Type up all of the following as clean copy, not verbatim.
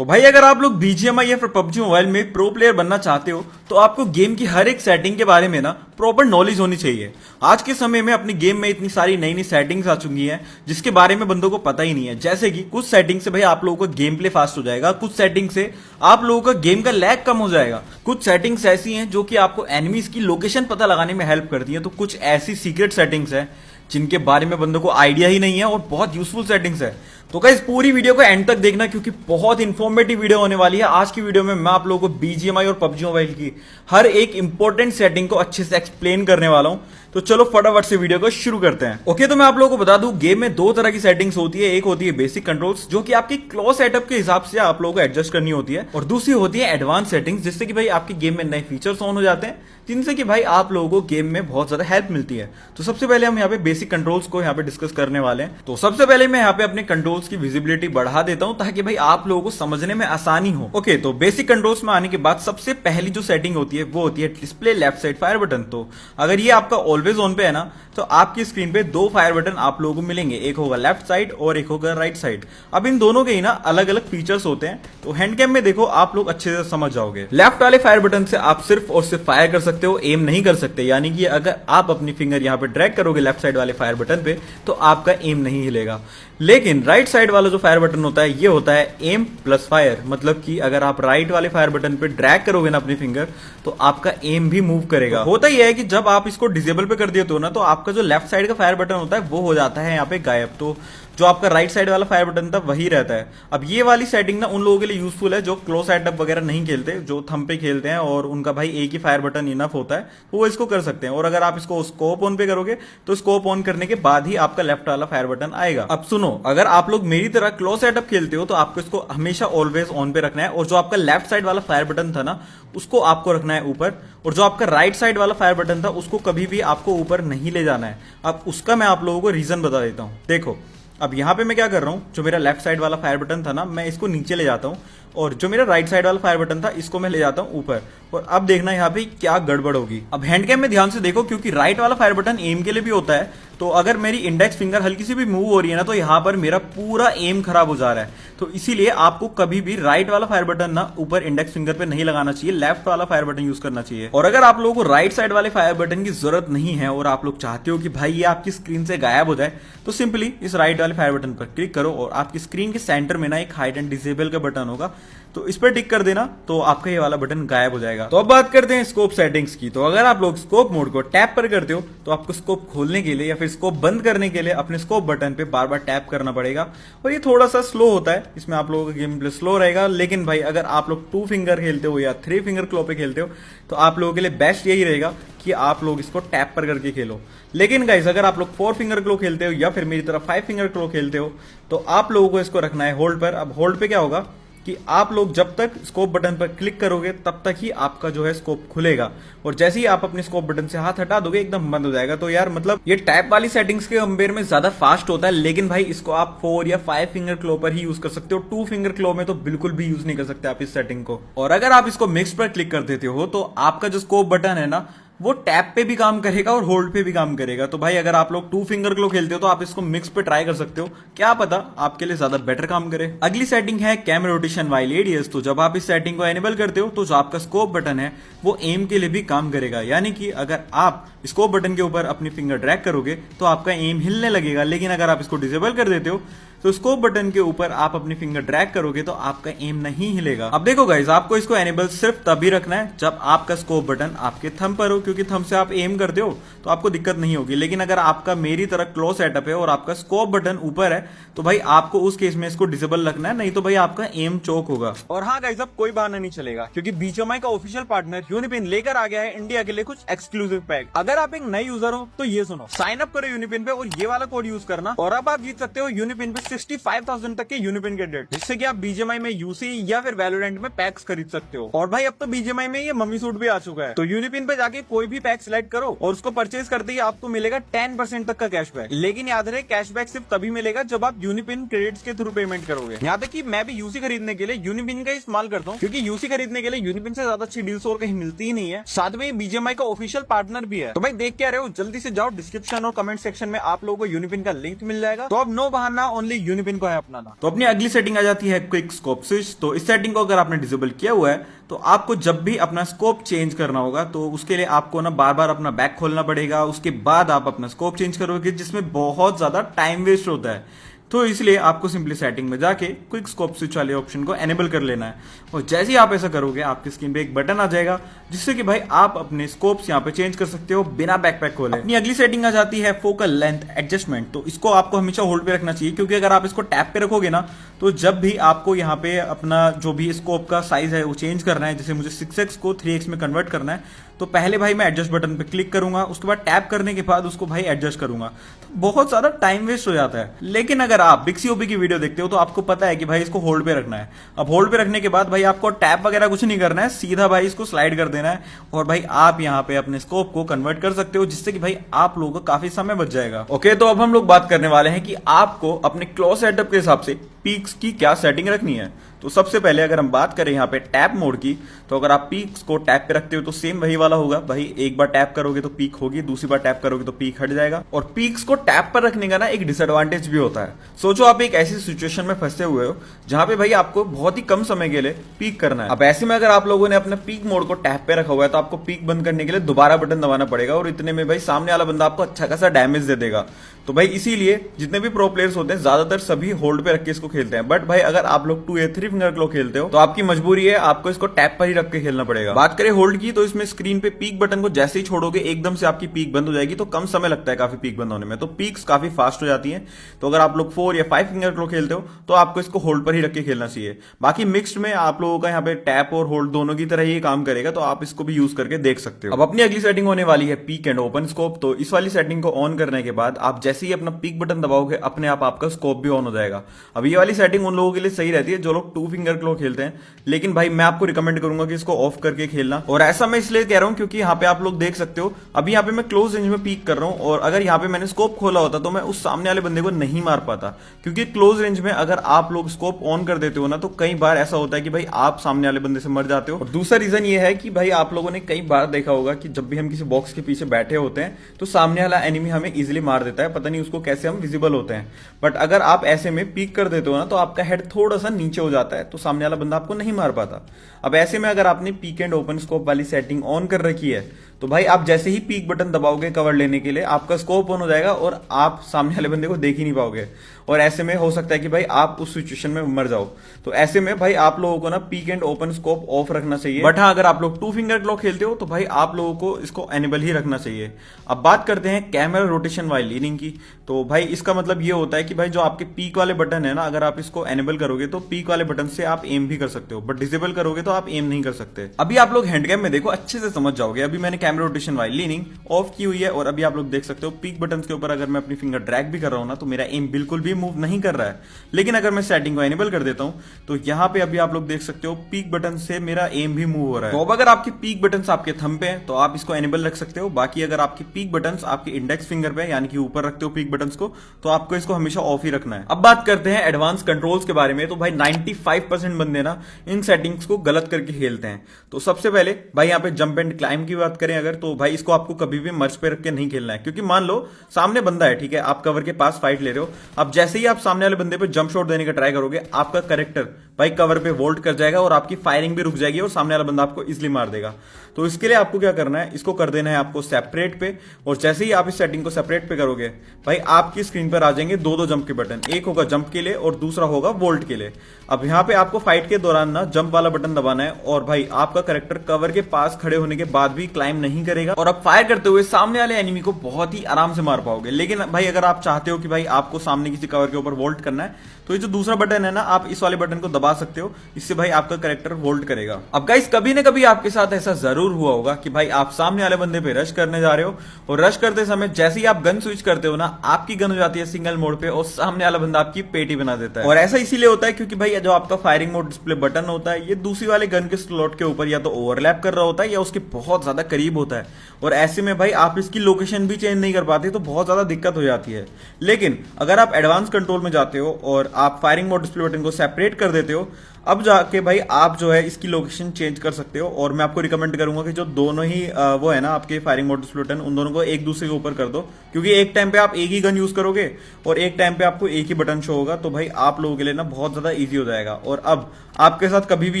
तो भाई अगर आप लोग बीजीएमआई या फिर पबजी मोबाइल में प्रो प्लेयर बनना चाहते हो तो आपको गेम की हर एक सेटिंग के बारे में ना प्रॉपर नॉलेज होनी चाहिए। आज के समय में अपनी गेम में इतनी सारी नई नई सेटिंग्स आ चुकी हैं जिसके बारे में बंदों को पता ही नहीं है। जैसे कि कुछ सेटिंग से भाई आप लोगों का गेम प्ले फास्ट हो जाएगा, कुछ सेटिंग से आप लोगों का गेम का लैग कम हो जाएगा, कुछ सेटिंग्स ऐसी हैं जो कि आपको एनिमीज की लोकेशन पता लगाने में हेल्प करती है, तो कुछ ऐसी सीक्रेट सेटिंग्स हैं जिनके बारे में बंदों को आइडिया ही नहीं है और बहुत यूजफुल सेटिंग्स है। तो गाइस पूरी वीडियो को एंड तक देखना क्योंकि बहुत इंफॉर्मेटिव वीडियो होने वाली है। आज की वीडियो में मैं आप लोगों को बीजीएमआई और पबजी मोबाइल की हर एक इंपॉर्टेंट सेटिंग को अच्छे से एक्सप्लेन करने वाला हूं। तो चलो फटाफट से वीडियो को शुरू करते हैं। ओके, तो मैं आप लोगों को बता दूं गेम में दो तरह की सेटिंग्स होती है। एक होती है बेसिक कंट्रोल्स जो कि आपकी क्लो सेटअप के हिसाब से आप लोगों को एडजस्ट करनी होती है, और दूसरी होती है एडवांस सेटिंग्स जिससे कि भाई आपकी गेम में नए फीचर्स ऑन हो जाते हैं जिनसे कि भाई आप लोगों को गेम में बहुत ज्यादा हेल्प मिलती है। तो सबसे पहले हम यहाँ पे बेसिक कंट्रोल्स को यहाँ पे डिस्कस करने वाले हैं। तो सबसे पहले मैं यहाँ पे अपने कंट्रोल्स की विजिबिलिटी बढ़ा देता हूं ताकि भाई आप लोगों को समझने में आसानी हो। ओके, तो बेसिक कंट्रोल्स में आने के बाद सबसे पहली जो सेटिंग होती है वो होती है display left side fire button. तो अगर ये आपका ऑलवेज ऑन पे है ना तो आपकी स्क्रीन पे दो फायर बटन आप लोगों को मिलेंगे, एक होगा लेफ्ट साइड और एक होगा राइट साइड। अब इन दोनों के ही ना अलग अलग फीचर्स होते हैं, तो हैंड कैम में देखो आप लोग अच्छे से समझ जाओगे। लेफ्ट वाले फायर बटन से आप सिर्फ और सिर्फ फायर कर सकते हो, एम नहीं कर सकते। यानी कि अगर आप अपनी फिंगर यहाँ पे ड्रैग करोगे लेफ्ट साइड वाले फायर बटन पे तो आपका एम नहीं हिलेगा। लेकिन राइट साइड वाला जो फायर बटन होता है ये होता है एम प्लस फायर। मतलब कि अगर आप राइट वाले फायर बटन पे ड्रैग करोगे ना अपनी फिंगर तो आपका एम भी मूव करेगा। होता ही है कि जब आप इसको डिसेबल पे कर देते हो ना तो आपका जो लेफ्ट साइड का फायर बटन होता है वो हो जाता है यहाँ पे गायब। तो जो आपका राइट साइड वाला फायर बटन था वही रहता है। अब ये वाली सेटिंग ना उन लोगों के लिए यूजफुल है जो क्लोज सेटअप वगैरह नहीं खेलते, जो थंब पे खेलते हैं और उनका भाई एक ही फायर बटन इनफ होता है, तो वो इसको कर सकते हैं। और अगर आप इसको स्कोप ऑन पे करोगे तो स्कोप ऑन करने के बाद ही आपका लेफ्ट वाला फायर बटन आएगा। अब सुनो, अगर आप लोग मेरी तरह क्लोज सेटअप खेलते हो तो आपको इसको हमेशा ऑलवेज ऑन पे रखना है, और जो आपका लेफ्ट साइड वाला फायर बटन था ना उसको आपको रखना है ऊपर, और जो आपका राइट साइड वाला फायर बटन था उसको कभी भी आपको ऊपर नहीं ले जाना है। अब उसका मैं आप लोगों को रीजन बता देता हूं। देखो, अब यहां पे मैं क्या कर रहा हूं, जो मेरा लेफ्ट साइड वाला फायर बटन था ना मैं इसको नीचे ले जाता हूं, और जो मेरा राइट साइड वाला फायर बटन था इसको मैं ले जाता हूं ऊपर। और अब देखना यहाँ पे क्या गड़बड़ होगी। अब हैंड कैम में ध्यान से देखो क्योंकि राइट वाला फायर बटन एम के लिए भी होता है, तो अगर मेरी इंडेक्स फिंगर हल्की सी भी मूव हो रही है ना तो यहाँ पर मेरा पूरा एम खराब हो जा रहा है। तो इसीलिए आपको कभी भी राइट वाला फायर बटन ना ऊपर इंडेक्स फिंगर पे नहीं लगाना चाहिए, लेफ्ट वाला फायर बटन यूज करना चाहिए। और अगर आप लोगों को राइट साइड वाले फायर बटन की जरूरत नहीं है और आप लोग चाहते हो कि भाई ये आपकी स्क्रीन से गायब हो जाए तो सिंपली इस राइट वाले फायर बटन पर क्लिक करो और आपकी स्क्रीन के सेंटर में ना एक हाइड एंड डिसेबल का बटन होगा, तो इस पर टिक कर देना तो आपका ये वाला बटन गायब हो जाएगा। तो अब बात करते हैं स्कोप सेटिंग्स की। तो अगर आप लोग स्कोप मोड को टैप पर करते हो तो आपको स्कोप खोलने के लिए या फिर स्कोप बंद करने के लिए अपने स्कोप बटन पे बार बार टैप करना पड़ेगा, और ये थोड़ा सा स्लो होता है, इसमें आप लोगों का गेम प्ले स्लो रहेगा। लेकिन भाई अगर आप लोग 2 फिंगर खेलते हो या 3 फिंगर क्लो पे खेलते हो तो आप लोगों के लिए बेस्ट यही रहेगा कि आप लोग इसको टैप पर करके खेलो। लेकिन गाइस अगर आप लोग 4 फिंगर क्लो खेलते हो या फिर मेरी तरह 5 फिंगर क्लो खेलते हो तो आप लोगों को इसको रखना है होल्ड पर। अब होल्ड पे क्या होगा कि आप लोग जब तक स्कोप बटन पर क्लिक करोगे तब तक ही आपका जो है स्कोप खुलेगा, और जैसे ही आप अपने स्कोप बटन से हाथ हटा दोगे एकदम बंद हो जाएगा। तो यार मतलब ये टैप वाली सेटिंग्स के कंपेयर में ज्यादा फास्ट होता है, लेकिन भाई इसको आप 4 या 5 फिंगर क्लो पर ही यूज कर सकते हो। 2 फिंगर क्लो में तो बिल्कुल भी यूज नहीं कर सकते आप इस सेटिंग को। और अगर आप इसको मिक्स पर क्लिक कर देते हो तो आपका जो स्कोप बटन है ना वो टैप पे भी काम करेगा और होल्ड पे भी काम करेगा। तो भाई अगर आप लोग 2 फिंगर क्लो खेलते हो तो आप इसको मिक्स पे ट्राई कर सकते हो, क्या पता आपके लिए ज्यादा बेटर काम करे। अगली सेटिंग है कैम रोटेशन वाइल एडीएस। तो जब आप इस सेटिंग को एनेबल करते हो तो जो आपका स्कोप बटन है वो एम के लिए भी काम करेगा। यानी कि अगर आप स्कोप बटन के ऊपर अपनी फिंगर ड्रैग करोगे तो आपका एम हिलने लगेगा, लेकिन अगर आप इसको डिसेबल कर देते हो तो स्कोप बटन के ऊपर आप अपनी फिंगर ड्रैग करोगे तो आपका एम नहीं हिलेगा। अब देखो गाइस, आपको इसको एनेबल सिर्फ तभी रखना है जब आपका स्कोप बटन आपके थंब पर हो, क्योंकि थंब से आप एम करते हो तो आपको दिक्कत नहीं होगी। लेकिन अगर आपका मेरी तरह क्लोज सेटअप है और आपका स्कोप बटन ऊपर है तो भाई आपको उस केस में इसको डिसेबल रखना है, नहीं तो भाई आपका एम चोक होगा। और हाँ गाइस, अब कोई बहाना नहीं चलेगा क्योंकि बीजीएमआई का ऑफिशियल पार्टनर यूनिपिन लेकर आ गया है इंडिया के लिए कुछ एक्सक्लूसिव पैक। अगर आप एक नए यूजर हो तो ये सुनो, साइन अप करो यूनिपिन पे और ये वाला कोड यूज करना, और अब आप जीत सकते हो यूनिपिन पे 65,000 तक के यूनिपिन क्रेडिट, जिससे कि आप बीजीएमआई में यूसी या फिर वैलोरेंट में पैक्स खरीद सकते हो। और भाई अब तो बीजीएमआई में ये मम्मी सूट भी आ चुका है, तो यूनिपिन पे जाके कोई भी पैक सिलेक्ट करो और उसको परचेज करते ही आपको मिलेगा 10% तक का कैशबैक। लेकिन याद रहे कैशबैक सिर्फ तभी मिलेगा जब आप यूनिपिन क्रेडिट्स के थ्रू पेमेंट करोगे। यहाँ तक कि मैं भी यूसी खरीदने के लिए यूनिपिन का इस्तेमाल करता हूँ, क्योंकि यूसी खरीदने के लिए यूनिपिन से ज्यादा अच्छी डील्स और कहीं मिलती ही नहीं है। साथ में बीजीएमआई का ऑफिशियल पार्टनर भी है। तो भाई देख क्या रहे हो, जल्दी से जाओ, डिस्क्रिप्शन और कमेंट सेक्शन में आप लोगों को यूनिपिन का लिंक मिल जाएगा। तो अब नो बहाना, ओनली यूनिपिन को है अपनाना। तो अपनी अगली सेटिंग आ जाती है क्विक स्कोप स्विच। तो इस सेटिंग को अगर आपने डिसेबल किया हुआ है तो आपको जब भी अपना स्कोप चेंज करना होगा तो उसके लिए आपको ना बार बार अपना बैक खोलना पड़ेगा, उसके बाद आप अपना स्कोप चेंज करोगे, जिसमें बहुत ज्यादा टाइम वेस्ट होता है। तो इसलिए आपको सिंपली सेटिंग में जाके क्विक स्कोप स्विच वाले ऑप्शन को एनेबल कर लेना है, और जैसे ही आप ऐसा करोगे आपकी स्क्रीन पे एक बटन आ जाएगा जिससे कि भाई आप अपने स्कोप्स यहाँ पे चेंज कर सकते हो बिना बैकपैक खोले। अपनी अगली सेटिंग आ जाती है फोकल लेंथ एडजस्टमेंट। तो इसको आपको हमेशा होल्ड पे रखना चाहिए, क्योंकि अगर आप इसको टैप पे रखोगे ना तो जब भी आपको यहाँ पे अपना जो भी स्कोप का साइज है वो चेंज करना है, जैसे मुझे 6x को 3x में कन्वर्ट करना है, तो पहले भाई मैं एडजस्ट बटन पे क्लिक करूंगा, उसके बाद टैप करने के बाद उसको भाई एडजस्ट करूंगा। तो बहुत ज्यादा टाइम वेस्ट हो जाता है। लेकिन अगर आप बिक्सीओपी की वीडियो देखते हो तो आपको पता है कि भाई इसको होल्ड पे रखना है। अब होल्ड पे रखने के बाद भाई आपको टैप वगैरह कुछ नहीं करना है, सीधा भाई इसको स्लाइड कर देना है और भाई आप यहाँ पे अपने स्कोप को कन्वर्ट कर सकते हो, जिससे कि भाई आप लोगों को काफी समय बच जाएगा। ओके, तो अब हम लोग बात करने वाले हैं कि आपको अपने क्लोज सेटअप के हिसाब से पीक्स की क्या सेटिंग रखनी है। तो सबसे पहले अगर हम बात करें यहाँ पे टैप मोड की, तो अगर आप पीक्स को टैप पे रखते हो तो सेम वही वाला होगा भाई, एक बार टैप करोगे तो पीक होगी, दूसरी बार टैप करोगे तो पीक हट जाएगा। और पीक्स को टैप पर रखने का ना एक डिसएडवांटेज भी होता है। सोचो आप एक ऐसी सिचुएशन में फंसे हुए हो जहां पे भाई आपको बहुत ही कम समय के लिए पीक करना है। अब ऐसे में अगर आप लोगों ने अपने पीक मोड को टैप पे रखा हुआ है तो आपको पीक बंद करने के लिए दोबारा बटन दबाना पड़ेगा, और इतने में भाई सामने वाला बंदा आपको अच्छा खासा डैमेज दे देगा। तो भाई इसीलिए जितने भी प्रो प्लेयर्स होते हैं ज्यादातर सभी होल्ड पे रख के इसको खेलते हैं। बट भाई अगर आप लोग 2 या 3 फिंगर क्लो खेलते हो तो आपकी मजबूरी है, आपको इसको टैप पर ही रख के खेलना पड़ेगा। बात करें होल्ड की, तो इसमें स्क्रीन पे पीक बटन को जैसे ही छोड़ोगे एकदम से आपकी पीक बंद हो जाएगी, तो कम समय लगता है काफी पीक बंद होने में, तो पीक्स काफी फास्ट हो जाती है। तो अगर आप लोग 4 या 5 फिंगर क्लो खेलते हो तो आपको इसको होल्ड पर ही रख के खेलना चाहिए। बाकी मिक्स्ड में आप लोगों का यहाँ पे टैप और होल्ड दोनों की तरह ही काम करेगा, तो आप इसको भी यूज करके देख सकते हो। अब अपनी अगली सेटिंग होने वाली है पीक एंड ओपन स्कोप। तो इस वाली सेटिंग को ऑन करने के बाद आप जैसे ही अपना पीक बटन दबाओगे अपने आप आपका स्कोप भी ऑन हो जाएगा। अब ये वाली सेटिंग उन लोगों के लिए सही रहती है जो लोग 2 फिंगर क्लो खेलते हैं, लेकिन भाई मैं आपको रिकमेंड करूंगा कि इसको ऑफ करके खेलना। और ऐसा मैं इसलिए कह रहा हूं क्योंकि यहाँ पे आप लोग देख सकते हो अभी यहाँ पे मैं क्लोज रेंज में पीक कर रहा हूं, और अगर यहाँ पे मैंने स्कोप खोला होता तो मैं उस सामने वाले बंदे को नहीं मार पाता, क्योंकि क्लोज रेंज में अगर आप लोग स्कोप ऑन कर देते हो ना तो कई बार ऐसा होता है कि भाई आप सामने वाले बंदे से मर जाते हो। और दूसरा रीजन ये है कि भाई आप लोगों ने कई बार देखा होगा कि जब भी हम किसी बॉक्स के पीछे बैठे होते हैं तो सामने वाला एनिमी हमें इजिली मार देता है, पता नहीं उसको कैसे हम विजिबल होते हैं। बट अगर आप ऐसे में पीक कर देते हो ना तो आपका हेड थोड़ा सा नीचे हो जाता है, तो सामने वाला बंदा आपको नहीं मार पाता। अब ऐसे में अगर आपने पीक एंड ओपन स्कोप वाली सेटिंग ऑन कर रखी है तो भाई आप जैसे ही पीक बटन दबाओगे कवर लेने के लिए आपका स्कोप ऑन हो जाएगा और आप सामने वाले बंदे को देख ही नहीं पाओगे, और ऐसे में हो सकता है कि भाई आप उस सिचुएशन में मर जाओ। तो ऐसे में भाई आप लोगों को ना peak and open scope of रखना चाहिए। बट हाँ, अगर आप लोग 2 फिंगर क्लो खेलते हो तो भाई आप लोगों को इसको एनेबल ही रखना चाहिए। अब बात करते हैं कैमरा रोटेशन वाइल लीनिंग की। तो भाई इसका मतलब ये होता है कि भाई जो आपके पीक वाले बटन है ना, अगर आप इसको एनेबल करोगे तो पीक वाले बटन से आप एम भी कर सकते हो, बट डिसेबल करोगे तो आप एम नहीं कर सकते। अभी आप लोग हैंड कैम में देखो अच्छे से समझ जाओगे। अभी मैंने camera rotation while leaning of की हुई है, और अभी आप लोग देख सकते हो पीक बटन के ऊपर अगर मैं अपनी फिंगर ड्रैग भी कर रहा हूं ना तो मेरा एम बिल्कुल भी मूव नहीं कर रहा है। लेकिन अगर मैं सेटिंग को एनेबल कर देता हूं तो यहां पे अभी आप लोग देख सकते हो पीक बटन से मेरा एम भी मूव हो रहा है। तो अब अगर आपकी पीक बटन आपके थंब पे हैं तो आप इसको एनेबल रख सकते हो। बाकी अगर आपकी पीक बटन आपके इंडेक्स फिंगर पे यानी कि ऊपर रखते हो पीक बटन को, तो आपको इसको हमेशा ऑफ ही रखना है। अब बात करते हैं एडवांस कंट्रोल्स के बारे में। तो भाई 95% बंदे ना इन सेटिंग्स को गलत करके खेलते हैं। तो सबसे पहले भाई यहाँ पे जंप एंड क्लाइंब की बात करें अगर, तो भाई इसको आपको कभी भी मर्च पे रख के नहीं खेलना है, क्योंकि मान लो सामने बंदा है, ठीक है, आप कवर के पास फाइट ले रहे हो। अब जैसे ही आप सामने वाले बंदे पे जंप शॉट देने का ट्राई करोगे आपका कैरेक्टर भाई कवर पे वोल्ट कर जाएगा और आपकी फायरिंग भी रुक जाएगी और सामने वाला बंदा आपको इजिली मार देगा। तो इसके लिए आपको क्या करना है, इसको कर देना है आपको सेपरेट पे, और जैसे ही आप इस सेटिंग को सेपरेट पे करोगे भाई आपकी स्क्रीन पर आ जाएंगे 2 जंप के बटन, एक होगा जंप के लिए और दूसरा होगा वोल्ट के लिए। अब यहाँ पे आपको फाइट के दौरान ना जंप वाला बटन दबाना है, और भाई आपका कैरेक्टर कवर के पास खड़े होने के बाद भी क्लाइम नहीं करेगा, और अब फायर करते हुए सामने वाले एनिमी को बहुत ही आराम से मार पाओगे। लेकिन भाई अगर आप चाहते हो कि भाई आपको सामने किसी कवर के ऊपर वोल्ट करना है तो ये जो दूसरा बटन है ना, आप इस वाले बटन को दबा सकते हो, इससे भाई आपका कैरेक्टर वोल्ट करेगा। अब गाइस कभी ना कभी आपके साथ ऐसा जरूर हुआ होगा कि भाई आप सामने वाले बंदे पे रश करने जा रहे हो, और रश करते समय जैसे ही आप गन स्विच करते हो ना, आपकी गन हो जाती है सिंगल मोड पे और सामने वाला बंदा आपकी पेटी बना देता है। और ऐसा इसीलिए होता है क्योंकि भाई जो आपका फायरिंग मोड डिस्प्ले बटन होता है ये दूसरी वाले गन के स्लॉट के ऊपर या तो ओवरलैप कर रहा होता है या उसके बहुत ज्यादा करीब होता है, और ऐसे में भाई आप इसकी लोकेशन भी चेंज नहीं कर पाते, तो बहुत ज्यादा दिक्कत हो जाती है। लेकिन अगर आप एडवांस कंट्रोल में जाते हो और आप फायरिंग मोड डिस्प्ले बटन को सेपरेट कर देते हो, अब जाके भाई आप जो है इसकी लोकेशन चेंज कर सकते हो, और मैं आपको रिकमेंड करूंगा कि जो दोनों ही वो है ना आपके फायरिंग मोड स्प्लिटन, उन दोनों को एक दूसरे के ऊपर कर दो, क्योंकि एक टाइम पे आप एक ही गन यूज करोगे और एक टाइम पे आपको एक ही बटन शो होगा, तो भाई आप लोगों के लिए ना बहुत ज्यादा इजी हो जाएगा। और अब आपके साथ कभी भी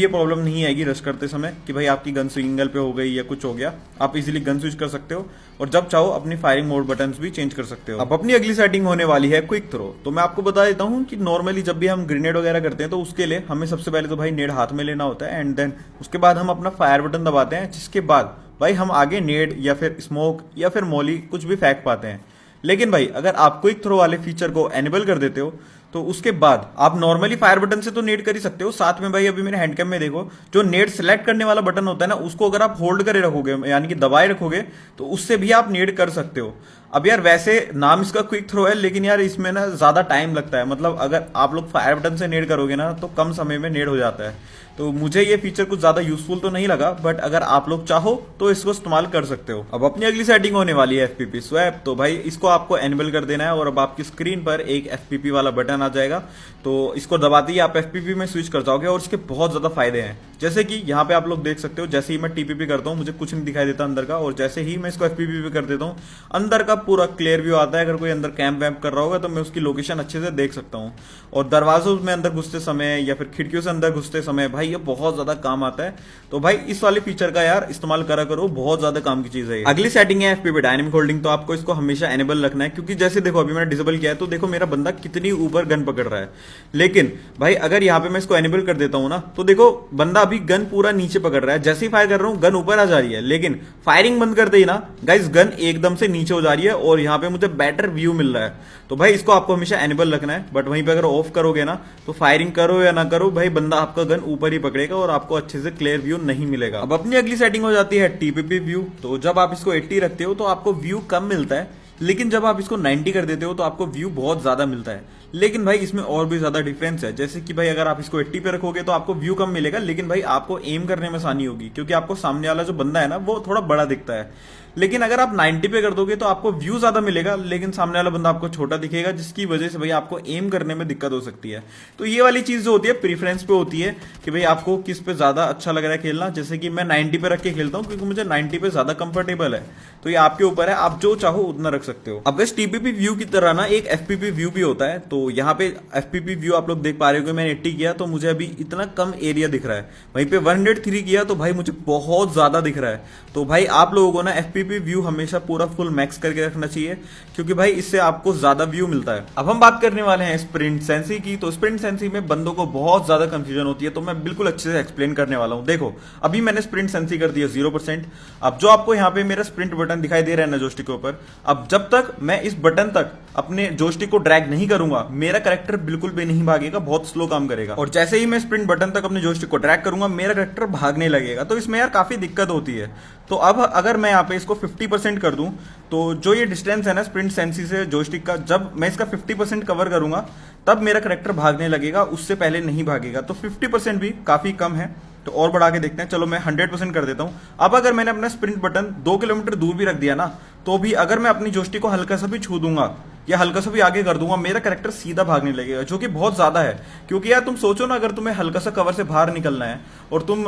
ये प्रॉब्लम नहीं आएगी रश करते समय कि भाई आपकी गन सिंगल पे हो गई या कुछ हो गया। आप इजीली गन स्विच कर सकते हो और जब चाहो अपनी फायरिंग मोड बटन्स भी चेंज कर सकते हो। अब अपनी अगली सेटिंग होने वाली है क्विक थ्रो। तो मैं आपको बता देता हूं कि नॉर्मली जब भी हम ग्रेनेड वगैरह करते हैं तो उसके लिए हमें सबसे पहले तो भाई नेड हाथ में लेना होता है, एंड देन उसके बाद हम अपना फायर बटन दबाते हैं, जिसके बाद भाई हम आगे नेड या फिर स्मोक या फिर मॉली कुछ भी फेंक पाते हैं। लेकिन भाई अगर आप क्विक थ्रो वाले फीचर को एनेबल कर देते हो तो उसके बाद आप नॉर्मली फायर बटन से तो नेड कर ही सकते हो, साथ में भाई अभी मेरे हैंडकैम में देखो जो नेड सेलेक्ट करने वाला बटन होता है ना, उसको अगर आप होल्ड करे रखोगे यानी कि दबाए रखोगे तो उससे भी आप नेड कर सकते हो। अब यार वैसे नाम इसका क्विक थ्रो है, लेकिन यार इसमें ना ज्यादा टाइम लगता है, मतलब अगर आप लोग फायर बटन से नेड करोगे ना तो कम समय में नेड हो जाता है। तो मुझे ये फीचर कुछ ज्यादा यूजफुल तो नहीं लगा, बट अगर आप लोग चाहो तो इसको इस्तेमाल कर सकते हो। अब अपनी अगली सेटिंग होने वाली है एफपीपी स्वैप। तो भाई इसको आपको एनेबल कर देना है और अब आपकी स्क्रीन पर एक एफपीपी वाला बटन आ जाएगा, तो इसको दबाते ही आप एफपीपी में स्विच कर जाओगे और इसके बहुत ज्यादा फायदे हैं। जैसे कि यहाँ पे आप लोग देख सकते हो, जैसे ही मैं टीपीपी करता हूँ मुझे कुछ नहीं दिखाई देता अंदर का, और जैसे ही मैं इसको एफपीपी पे कर देता हूँ अंदर का पूरा क्लियर व्यू आता है। अगर कोई अंदर कैंप वैम्प कर रहा होगा तो मैं उसकी लोकेशन अच्छे से देख सकता हूँ। और दरवाजों में अंदर घुसते समय या फिर खिड़कियों से अंदर घुसते समय भाई ये बहुत ज्यादा काम आता है। तो भाई इस वाले फीचर का यार इस्तेमाल करा करो, बहुत ज्यादा काम की चीज है। अगली सेटिंग है एफपीपी डायनेमिक होल्डिंग। तो आपको इसको हमेशा एनेबल रखना है, क्योंकि जैसे देखो अभी मैंने डिसेबल किया है तो देखो मेरा बंदा कितनी ऊपर गन पकड़ रहा है। लेकिन भाई अगर यहाँ पे मैं इसको एनेबल कर देता हूँ ना तो देखो बंदा अभी गन पूरा नीचे पकड़ रहा है, जैसे ही फायर कर रहा हूँ गन ऊपर आ जा रही है, लेकिन फायरिंग बंद करते ही ना गाइस गन एकदम से नीचे हो जा रही है और यहाँ पे मुझे बेटर व्यू मिल रहा है। तो भाई इसको आपको हमेशा एनेबल रखना है, बट वहीं पे अगर ऑफ करोगे ना तो फायरिंग करो या ना करो भाई बंदा आपका गन ऊपर ही पकड़ेगा और आपको अच्छे से क्लियर व्यू नहीं मिलेगा। अब अपनी अगली सेटिंग हो जाती है टीपीपी व्यू। तो जब आप इसको 80 रखते हो तो आपको व्यू कम मिलता है, लेकिन जब आप इसको 90 कर देते हो तो आपको व्यू बहुत ज्यादा मिलता है। लेकिन भाई इसमें और भी ज्यादा डिफरेंस है, जैसे कि भाई अगर आप इसको 80 पे रखोगे तो आपको व्यू कम मिलेगा, लेकिन भाई आपको एम करने में आसानी होगी, क्योंकि आपको सामने वाला जो बंदा है ना वो थोड़ा बड़ा दिखता है। लेकिन अगर आप 90 पे कर दोगे तो आपको व्यू ज्यादा मिलेगा, लेकिन सामने वाला बंदा आपको छोटा दिखेगा, जिसकी वजह से भाई आपको एम करने में दिक्कत हो सकती है। तो ये वाली चीज जो होती है प्रीफरेंस पे होती है कि भाई आपको किस पे ज्यादा अच्छा लग रहा है खेलना। जैसे कि मैं 90 पे रख के खेलता हूँ क्योंकि मुझे 90 पे ज्यादा कंफर्टेबल है। तो ये आपके ऊपर है, आप जो चाहो उतना रख सकते हो। अब इस टीपीपी व्यू की तरह ना एक एफपीपी व्यू भी होता है। तो यहाँ पे एफपीपी व्यू आप लोग देख पा रहे हो कि मैंने 80 किया तो मुझे अभी इतना कम एरिया दिख रहा है, वहीं पे 103 किया तो भाई मुझे बहुत ज्यादा दिख रहा है। तो भाई आप लोगों को ना एफपीपी व्यू हमेशा पूरा फुल मैक्स करके रखना चाहिए, क्योंकि भाई इससे आपको ज्यादा व्यू मिलता है। अब हम बात करने वाले हैं स्प्रिंट सेंसी की। तो स्प्रिंट सेंसी में बंदों को बहुत ज्यादा कंफ्यूजन होती है, तो मैं बिल्कुल अच्छे से एक्सप्लेन करने वाला हूं। देखो अभी मैंने स्प्रिंट सेंसी कर दिया 0%। अब जो आपको यहाँ पे मेरा स्प्रिंट बटन दिखाई दे रहा है ना जोस्टिक के ऊपर, अब जब तक मैं इस बटन तक अपने जोस्टिक को ड्रैग नहीं करूंगा मेरा कैरेक्टर बिल्कुल भी नहीं भागेगा, बहुत स्लो काम करेगा। और जैसे ही मैं स्प्रिंट बटन तक अपने जोस्टिक को ड्रैग करूंगा मेरा कैरेक्टर भागने लगेगा। तो इसमें यार काफी दिक्कत होती है। तो अब अगर मैं यहाँ पे इसको 50% कर दूं तो जो ये डिस्टेंस है ना स्प्रिंट सेंसी से जोस्टिक का, जब मैं इसका 50% कवर करूंगा तब मेरा कैरेक्टर भागने लगेगा, उससे पहले नहीं भागेगा। तो 50% भी काफी कम है। तो और बढ़ा के देखते हैं, चलो मैं 100% कर देता हूं। अब अगर मैंने अपना स्प्रिंट बटन 2 किलोमीटर दूर भी रख दिया ना, तो भी अगर मैं अपनी जोस्टिक को हल्का सा भी छू दूंगा या हल्का सा भी आगे कर दूंगा मेरा कैरेक्टर सीधा भागने लगेगा, जो कि बहुत ज्यादा है। क्योंकि यार तुम सोचो ना, अगर तुम्हें हल्का सा कवर से बाहर निकलना है और तुम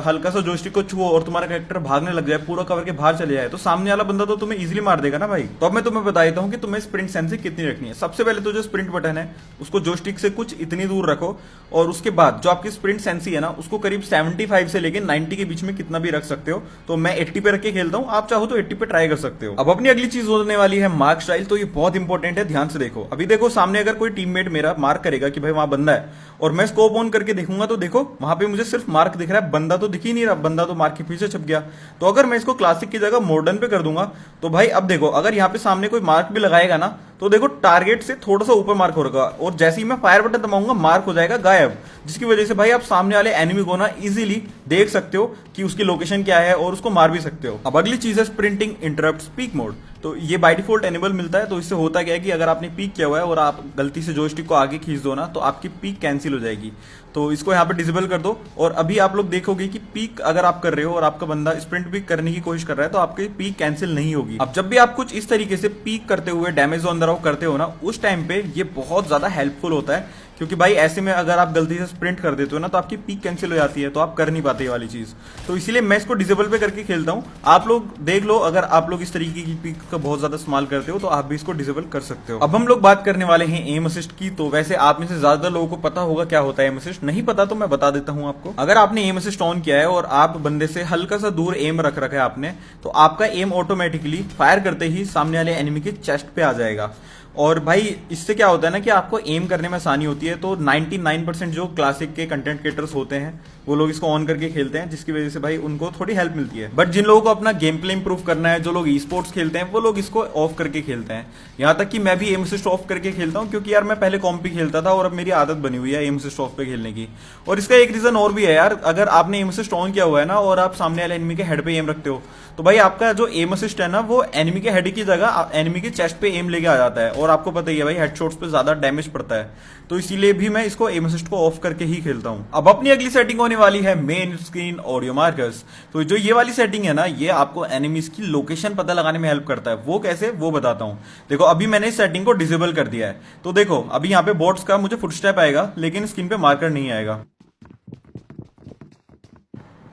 हल्का सा जोस्टिक को छुओ और तुम्हारा कैरेक्टर भागने लग जाए, पूरा कवर के बाहर चले जाए, तो सामने वाला बंदा तो तुम्हें इजीली मार देगा ना भाई। तो अब मैं तुम्हें बता देता हूं कि तुम्हें स्प्रिंट सेंसी कितनी रखनी है। सबसे पहले तो जो स्प्रिंट बटन है उसको जोस्टिक से कुछ इतनी दूर रखो, और उसके बाद जो आपकी स्प्रिंट सेंसी है ना उसको करीब 75 से लेकर 90 के बीच में कितना भी रख सकते हो। तो मैं 80 पे रख के खेलता हूं, आप चाहो तो 80 पे ट्राई कर सकते हो। अब अपनी अगली चीज होने वाली है मार्क स्टाइल। तो ये बहुत इंपॉर्टेंट है, ध्यान से देखो। अभी देखो सामने अगर कोई टीममेट मेरा मार्क करेगा कि भाई वहां बंदा है, और मैं स्कोप ऑन करके देखूंगा तो देखो वहां पे मुझे सिर्फ मार्क दिख रहा है, बंदा तो दिख ही नहीं रहा, बंदा तो मार्क के पीछे छुप गया। तो अगर मैं इसको क्लासिक की जगह मॉडर्न पे कर दूंगा तो भाई अब देखो अगर यहाँ पे सामने कोई मार्क भी लगाएगा ना तो देखो टारगेट से थोड़ा सा ऊपर मार्क होगा, और जैसे ही मैं फायर बटन दबाऊंगा मार्क हो जाएगा गायब, जिसकी वजह से भाई आप सामने वाले एनिमी को ना इजीली देख सकते हो कि उसकी लोकेशन क्या है और उसको मार भी सकते हो। अब अगली चीज है स्प्रिंटिंग इंटरप्ट पीक मोड। तो ये बाय डिफॉल्ट एनेबल मिलता है। तो इससे होता क्या है कि अगर आपने पीक किया हुआ है और आप गलती से जोयस्टिक को आगे खींच दो ना तो आपकी पीक कैंसिल हो जाएगी। तो इसको यहाँ पे डिसेबल कर दो, और अभी आप लोग देखोगे कि पीक अगर आप कर रहे हो और आपका बंदा स्प्रिंट भी करने की कोशिश कर रहा है तो आपकी पीक कैंसिल नहीं होगी। अब जब भी आप कुछ इस तरीके से पीक करते हुए डैमेज जोन अंदर करते हो ना, उस टाइम पे ये बहुत ज्यादा हेल्पफुल होता है, क्योंकि भाई ऐसे में अगर आप गलती से स्प्रिंट कर देते हो ना तो आपकी पीक कैंसिल हो जाती है, तो आप कर नहीं पाते ये वाली चीज। तो इसीलिए मैं इसको डिसेबल पे करके खेलता हूँ। आप लोग देख लो, अगर आप लोग इस तरीके की पीक का बहुत ज्यादा इस्तेमाल करते हो तो आप भी इसको डिसेबल कर सकते हो। अब हम लोग बात करने वाले हैं एम असिस्ट की। तो वैसे आप में से ज्यादा लोगों को पता होगा क्या होता है एम असिस्ट, नहीं पता तो मैं बता देता हूं आपको। अगर आपने एम असिस्ट ऑन किया है और आप बंदे से हल्का सा दूर एम रख रखा है आपने, तो आपका एम ऑटोमेटिकली फायर करते ही सामने वाले एनिमी के चेस्ट पे आ जाएगा। और भाई इससे क्या होता है ना कि आपको एम करने में आसानी होती है। तो 99% जो क्लासिक के कंटेंट क्रिएटर्स होते हैं वो लोग इसको ऑन करके खेलते हैं, जिसकी वजह से भाई उनको थोड़ी हेल्प मिलती है। बट जिन लोगों को अपना गेम प्ले इंप्रूव करना है, जो लोग ई स्पोर्ट्स खेलते हैं, वो लोग इसको ऑफ करके खेलते हैं। यहाँ तक कि मैं भी एम असिस्ट ऑफ करके खेलता हूँ, क्योंकि यार मैं पहले कॉम्प पे खेलता था और अब मेरी आदत बनी हुई है एम असिस्ट ऑफ पे खेलने की। और इसका एक रीजन और भी है यार, अगर आपने एम असिस्ट ऑन किया हुआ है ना और आप सामने वाले एनिमी के हेड पे एम रखते हो, तो भाई आपका जो एम असिस्ट है ना वो एनिमी के हेड की जगह एनिमी के चेस्ट पे एम लेके आ जाता है। और आपको पता ही है भाई हेडशॉट्स पे ज्यादा डैमेज पड़ता है, तो इसीलिए भी मैं इसको एम असिस्ट को ऑफ करके ही खेलता हूं। अब अपनी अगली सेटिंग होने वाली है मेन स्क्रीन ऑडियो मार्कर्स। तो जो ये वाली सेटिंग है ना, ये आपको एनिमीज की लोकेशन पता लगाने में हेल्प करता है। वो कैसे, वो बताता हूं। देखो अभी मैंने इस सेटिंग को डिसेबल कर दिया है, तो देखो अभी यहाँ पे बॉट्स का मुझे फुटस्टेप आएगा लेकिन स्क्रीन पे मार्कर नहीं आएगा।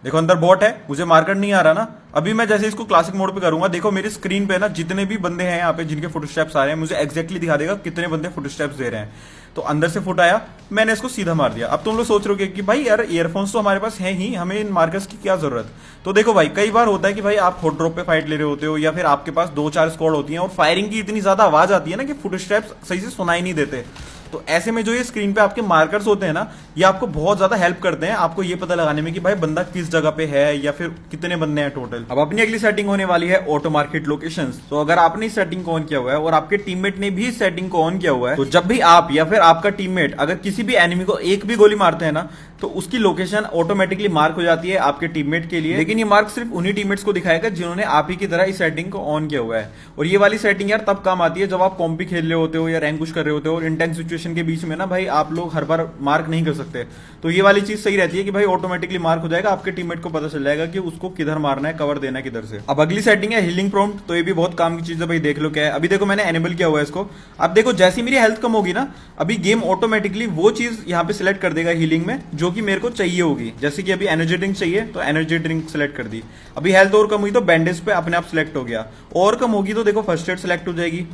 देखो अंदर बॉट है, मुझे मार्कर नहीं आ रहा ना। अभी मैं जैसे इसको क्लासिक मोड पे करूंगा, देखो मेरी स्क्रीन पे ना जितने भी बंदे हैं यहाँ पे जिनके फुटस्टेप्स आ रहे हैं, मुझे एक्जैक्टली दिखा देगा कितने बंदे फुटस्टेप्स दे रहे हैं। तो अंदर से फुट आया, मैंने इसको सीधा मार दिया। अब तुम लोग सोच रहे हो कि भाई यार ईयरफोन्स तो हमारे पास है ही, हमें इन मार्कर्स की क्या जरूरत। तो देखो भाई कई बार होता है कि भाई आप हॉट ड्रॉप पे फाइट ले रहे होते हो, या फिर आपके पास 2-4 स्क्वाड होती हैं और फायरिंग की इतनी ज्यादा आवाज आती है ना कि फुटस्टेप्स सही से सुनाई नहीं देते। तो ऐसे में जो ये स्क्रीन पे आपके मार्कर्स होते हैं ना, ये आपको बहुत ज्यादा हेल्प करते हैं आपको ये पता लगाने में कि भाई बंदा किस जगह पे है या फिर कितने बंदे हैं टोटल। अब अपनी अगली सेटिंग होने वाली है ऑटो मार्केट लोकेशंस। तो अगर आपने इस सेटिंग को ऑन किया हुआ है और आपके टीममेट ने भी इस सेटिंग को ऑन किया हुआ है, तो जब भी आप या फिर आपका टीममेट अगर किसी भी एनिमी को एक भी गोली मारते हैं ना, तो उसकी लोकेशन ऑटोमेटिकली मार्क हो जाती है आपके टीममेट के लिए। लेकिन ये मार्क सिर्फ उन्हीं टीममेट्स को दिखाएगा जिन्होंने आप ही की तरह इस सेटिंग को ऑन किया हुआ है। और ये वाली सेटिंग यार तब काम आती है जब आप कॉम्पी खेल रहे होते हो या रैंक पुश कर रहे होते हो और इंटेंस सिचुएशन के बीच में ना भाई आप लोग हर बार मार्क नहीं कर सकते। तो ये वाली चीज सही रहती है कि भाई ऑटोमेटिकली मार्क हो जाएगा, आपके टीममेट को पता चल जाएगा कि उसको किधर मारना है, कवर देना है किधर से। अब अगली सेटिंग है हीलिंग प्रॉम्प्ट। तो ये भी बहुत काम की चीज है भाई, देख लो क्या है। अभी देखो मैंने एनेबल किया हुआ है इसको। अब देखो जैसी मेरी हेल्थ कम होगी ना, अभी गेम ऑटोमेटिकली वो चीज यहाँ पे सिलेक्ट कर देगा हीलिंग में जो कि मेरे को चाहिए होगी। जैसे कि अभी एनर्जी ड्रिंक चाहिए तो एनर्जी ड्रिंक सिलेक्ट कर दी। अभी हेल्थ और कम हुई तो बैंडेज पे अपने आप सिलेक्ट हो गया। और कम होगी तो देखो फर्स्ट एड सिलेक्ट हो जाएगी।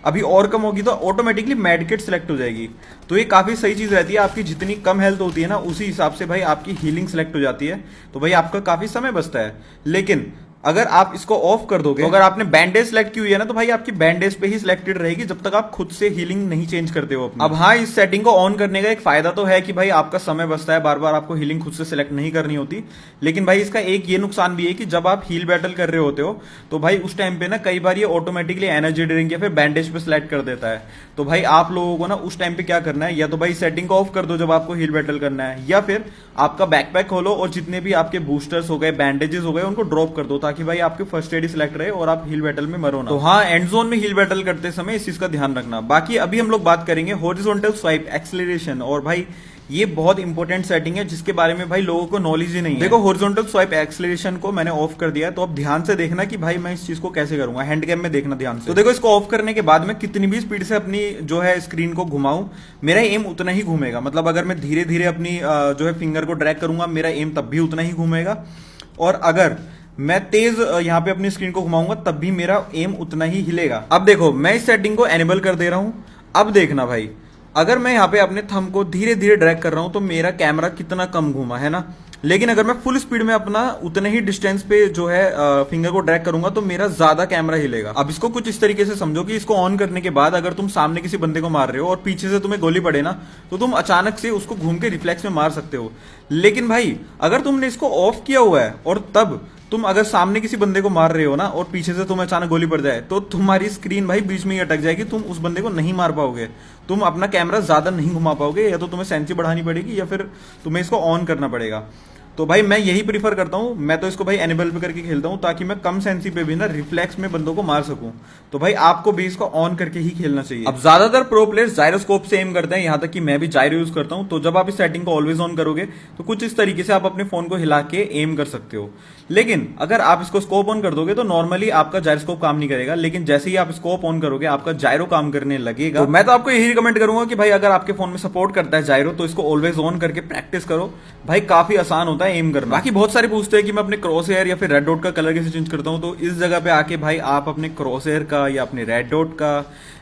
अभी और कम होगी तो ऑटोमेटिकली मेडिकेट सिलेक्ट हो जाएगी। तो ये काफी सही चीज रहती है, आपकी जितनी कम हेल्थ होती है ना उसी हिसाब से भाई आपकी हीलिंग सिलेक्ट हो जाती है। तो भाई आपका काफी समय बचता है। लेकिन अगर आप इसको ऑफ कर दोगे, तो अगर आपने बैंडेज सिलेक्ट की हुई है ना, तो भाई आपकी बैंडेज पे ही सिलेक्टेड रहेगी जब तक आप खुद से हीलिंग नहीं चेंज करते हो अपनी। अब हाँ, इस सेटिंग को ऑन करने का एक फायदा तो है कि भाई आपका समय बचता है, बार बार आपको हीलिंग खुद से सिलेक्ट नहीं करनी होती। लेकिन भाई इसका एक ये नुकसान भी है कि जब आप हील बैटल कर रहे होते हो तो भाई उस टाइम पे ना कई बार ये ऑटोमेटिकली एनर्जी ड्रिंक या फिर बैंडेज पे सिलेक्ट कर देता है। तो भाई आप लोगों को ना उस टाइम पे क्या करना है, या तो भाई सेटिंग को ऑफ कर दो जब आपको हील बैटल करना है, या फिर आपका बैकपैक खोलो और जितने भी आपके बूस्टर्स हो गए, बैंडेजेस हो गए, उनको ड्रॉप कर दो ताकि भाई आपके फर्स्ट एड सिलेक्ट रहे और आप हील बैटल में मरो ना। तो हाँ, एंड जोन में हील बैटल करते समय इस चीज का ध्यान रखना। बाकी अभी हम लोग बात करेंगे हॉरिजॉन्टल स्वाइप एक्सेलरेशन। और भाई ये बहुत इंपॉर्टेंट सेटिंग है जिसके बारे में भाई लोगों को नॉलेज ही नहीं है। देखो हॉरिजॉन्टल स्वाइप एक्सेलरेशन को मैंने ऑफ कर दिया है, तो अब ध्यान से देखना कि भाई मैं इस चीज को कैसे करूंगा। हैंड कैम में देखना ध्यान से। तो देखो इसको ऑफ करने के बाद मैं कितनी भी स्पीड से अपनी जो है स्क्रीन को घुमाऊं, मेरा एम उतना ही घूमेगा। मतलब अगर मैं धीरे धीरे अपनी जो है फिंगर को ड्रैग करूंगा, मेरा एम तब भी उतना ही घूमेगा। और अगर मैं तेज यहाँ पे अपनी स्क्रीन को घुमाऊंगा तब भी मेरा एम उतना ही हिलेगा। अब देखो मैं इस सेटिंग को एनेबल कर दे रहा हूं। अब देखना भाई, अगर मैं यहाँ पे अपने थंब को धीरे धीरे ड्रैग कर रहा हूं तो मेरा कैमरा कितना कम घूमा है ना। लेकिन अगर मैं फुल स्पीड में अपना उतने ही डिस्टेंस पे जो है फिंगर को ड्रैग करूंगा तो मेरा ज्यादा कैमरा हिलेगा। अब इसको कुछ इस तरीके से समझो कि इसको ऑन करने के बाद अगर तुम सामने किसी बंदे को मार रहे हो और पीछे से तुम्हें गोली पड़े ना, तो तुम अचानक से उसको घूम के रिफ्लेक्स में मार सकते हो। लेकिन भाई अगर तुमने इसको ऑफ किया हुआ है और तब तुम अगर सामने किसी बंदे को मार रहे हो ना और पीछे से तुम्हें अचानक गोली पड़ जाए, तो तुम्हारी स्क्रीन भाई बीच में ही अटक जाएगी, तुम उस बंदे को नहीं मार पाओगे, तुम अपना कैमरा ज्यादा नहीं घुमा पाओगे, या तो तुम्हें सेंसी बढ़ानी पड़ेगी या फिर तुम्हें इसको ऑन करना पड़ेगा। तो भाई मैं यही प्रीफर करता हूँ, मैं तो इसको भाई एनेबल पे करके खेलता हूँ ताकि मैं कम सेंसी पे भी ना रिफ्लेक्स में बंदों को मार सकूं। तो भाई आपको भी इसको ऑन करके ही खेलना चाहिए। अब ज्यादातर प्रो प्लेयर्स जायरोस्कोप से एम करते हैं, यहाँ तक कि मैं भी जायरो यूज करता हूँ। तो जब आप इस सेटिंग को ऑलवेज ऑन करोगे तो कुछ इस तरीके से आप अपने फोन को हिला के एम कर सकते हो। लेकिन अगर आप इसको स्कोप ऑन कर दोगे तो नॉर्मली आपका जायरोस्कोप काम नहीं करेगा, लेकिन जैसे ही आप स्कोप ऑन करोगे आपका जायरो काम करने लगेगा। तो मैं तो आपको यही रिकमेंड करूंगा कि भाई अगर आपके फोन में सपोर्ट करता है जायरो तो इसको ऑलवेज ऑन करके प्रैक्टिस करो भाई, काफी आसान होता है एम करना। बाकी बहुत सारे पूछते हैं कि मैं अपने क्रॉस हेयर या फिर रेड डॉट का कलर कैसे चेंज करता हूं, तो इस जगह पे आके भाई आप अपने क्रॉस हेयर का या अपने रेड डॉट का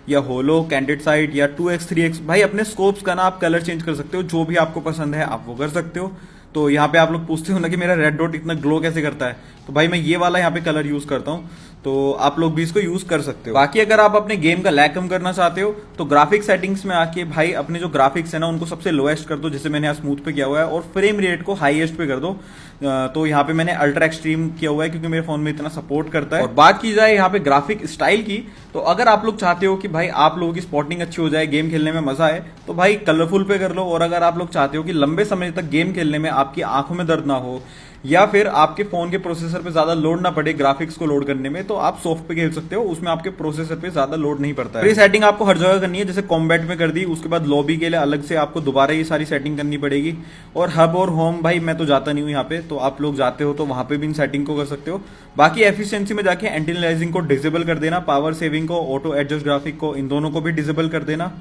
या होलो कैंडिड साइड या 2x 3x भाई अपने स्कोप्स का ना आप कलर चेंज कर सकते हो, जो भी आपको पसंद है आप वो कर सकते हो। तो यहाँ पे आप लोग पूछते हो ना कि मेरा रेड डॉट इतना ग्लो कैसे करता है, तो भाई मैं ये वाला यहाँ पे कलर यूज करता हूँ, तो आप लोग भी इसको यूज कर सकते हो। बाकी अगर आप अपने गेम का लैग कम करना चाहते हो तो ग्राफिक सेटिंग्स में आके भाई अपने जो ग्राफिक्स है ना उनको सबसे लोएस्ट कर दो, जैसे मैंने यहाँ स्मूथ पे किया हुआ है, और फ्रेम रेट को हाईएस्ट पे कर दो। तो यहाँ पे मैंने अल्ट्रा एक्सट्रीम किया हुआ है क्योंकि मेरे फोन में इतना सपोर्ट करता है। और बात की जाए यहाँ पे ग्राफिक स्टाइल की, तो अगर आप लोग चाहते हो कि भाई आप लोगों की स्पॉटिंग अच्छी हो जाए, गेम खेलने में मजा आए, तो भाई कलरफुल पे कर लो। और अगर आप लोग चाहते हो कि लंबे समय तक गेम खेलने में आपकी आंखों में दर्द ना हो या फिर आपके फोन के प्रोसेसर पे ज्यादा लोड ना पड़े ग्राफिक्स को लोड करने में, तो आप सॉफ्ट पे खेल सकते हो, उसमें आपके प्रोसेसर पे ज्यादा लोड नहीं पड़ता है। ये सेटिंग आपको हर जगह करनी है, जैसे कॉम्बैट में कर दी, उसके बाद लॉबी के लिए अलग से आपको दोबारा ये सारी सेटिंग करनी पड़ेगी। और हब और होम भाई मैं तो जाता नहीं हूँ यहाँ पे, तो आप लोग जाते हो तो वहां पे भी इन सेटिंग को कर सकते हो। बाकी एफिशिएंसी में जाके एंटी अलियासिंग को डिसेबल कर देना, पावर सेविंग को, ऑटो एडजस्ट ग्राफिक को, इन दोनों को भी डिसेबल कर देना।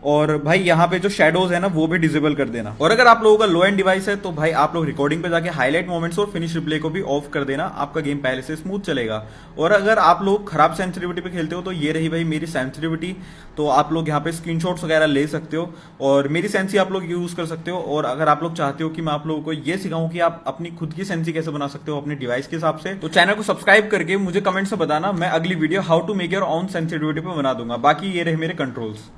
और भाई यहाँ पे जो शेडोज है ना वो भी डिसेबल कर देना। और अगर आप लोगों का लो एंड डिवाइस है तो भाई आप लोग रिकॉर्डिंग पे जाके हाईलाइट मोमेंट्स और फिनिश रिप्ले को भी ऑफ कर देना, आपका गेम पहले से स्मूथ चलेगा। और अगर आप लोग खराब सेंसिटिविटी पे खेलते हो तो ये रही भाई मेरी सेंसिटिविटी, तो आप लोग यहाँ पे स्क्रीनशॉट्स वगैरह ले सकते हो और मेरी सेंसी आप लोग यूज कर सकते हो। और अगर आप लोग चाहते हो कि मैं आप लोगों को ये सिखाऊं कि आप अपनी खुद की सेंसी कैसे बना सकते हो अपने डिवाइस के हिसाब से, तो चैनल को सब्सक्राइब करके मुझे कमेंट से बताना, मैं अगली video how to make your own sensitivity पे बना दूंगा। बाकी ये रहे मेरे कंट्रोल्स।